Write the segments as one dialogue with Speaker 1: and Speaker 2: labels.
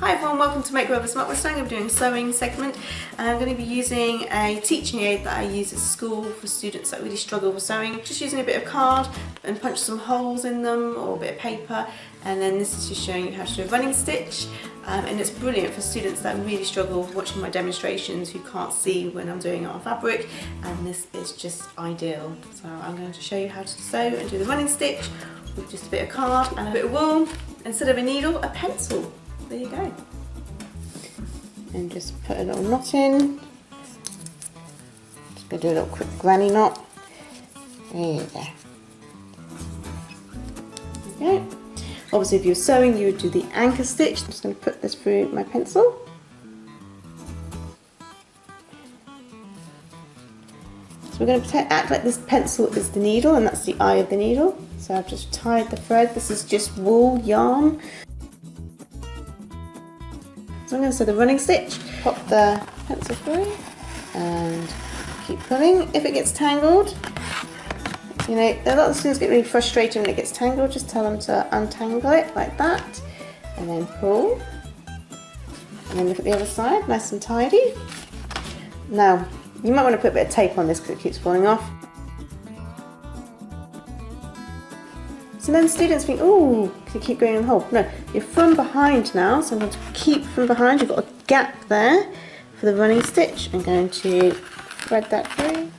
Speaker 1: Hi everyone, welcome to Miss Markwell. Today I'm doing a sewing segment and I'm going to be using a teaching aid that I use at school for students that really struggle with sewing. Just using a bit of card and punch some holes in them or a bit of paper, and then this is just showing you how to do a running stitch, and it's brilliant for students that really struggle watching my demonstrations who can't see when I'm doing it on fabric, and this is just ideal. So I'm going to show you how to sew and do the running stitch with just a bit of card and a bit of wool. Instead of a needle, a pencil. There you go. And just put a little knot in. Just going to do a little quick granny knot. There you go. Okay. Obviously if you're sewing you would do the anchor stitch. I'm just going to put this through my pencil. So we're going to act like this pencil is the needle and that's the eye of the needle. So I've just tied the thread. This is just wool yarn. So I'm going to sew the running stitch, pop the pencil through and keep pulling. If it gets tangled, you know, a lot of students get really frustrated when it gets tangled. Just tell them to untangle it like that and then pull. And then look at the other side, nice and tidy. Now, you might want to put a bit of tape on this because it keeps falling off. So then students think, oh, can you keep going in the hole? No, you're from behind now, so I'm going to keep from behind. You've got a gap there for the running stitch. I'm going to thread that through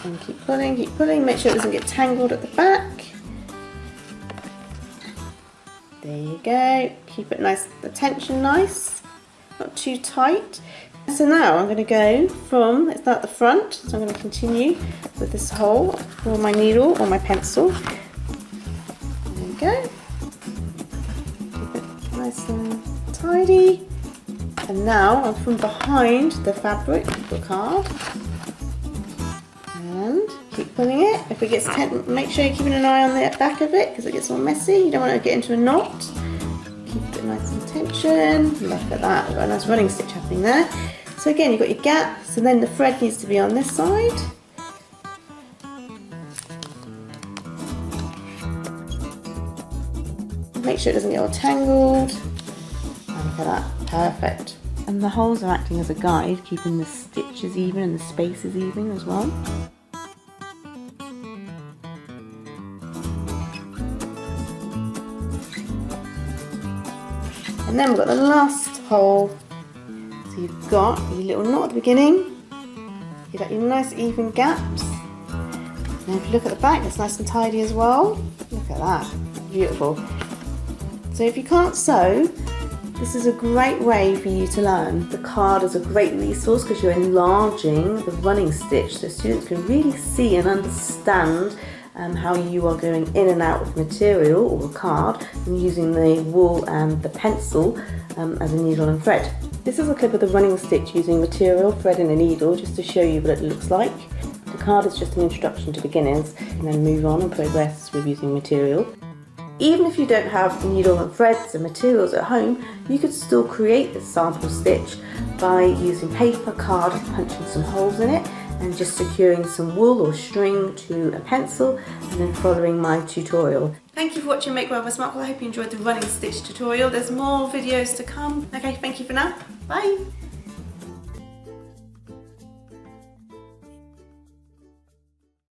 Speaker 1: and keep pulling, make sure it doesn't get tangled at the back. There you go, keep it nice, the tension nice, not too tight. So now I'm going to go from, let's start at the front, so I'm going to continue with this hole for my needle or my pencil. Go. Keep it nice and tidy. And now I'm from behind the fabric, the card, and keep pulling it. If it gets tense, make sure you're keeping an eye on the back of it because it gets all messy. You don't want to get into a knot. Keep it nice and tension. Look at that, we've got a nice running stitch happening there. So again, you've got your gap, so then the thread needs to be on this side. Make sure it doesn't get all tangled. And look at that, perfect. And the holes are acting as a guide, keeping the stitches even and the spaces even as well. And then we've got the last hole. So you've got your little knot at the beginning. You've got your nice even gaps. And if you look at the back, it's nice and tidy as well. Look at that, beautiful. So if you can't sew, this is a great way for you to learn. The card is a great resource because you're enlarging the running stitch so students can really see and understand how you are going in and out of material or the card and using the wool and the pencil as a needle and thread. This is a clip of the running stitch using material, thread and a needle just to show you what it looks like. The card is just an introduction to beginners and then move on and progress with using material. Even if you don't have needle and threads and materials at home, you could still create this sample stitch by using paper, card, punching some holes in it and just securing some wool or string to a pencil and then following my tutorial. Thank you for watching Miss Markwell. I hope you enjoyed the running stitch tutorial. There's more videos to come. Okay, thank you for now. Bye!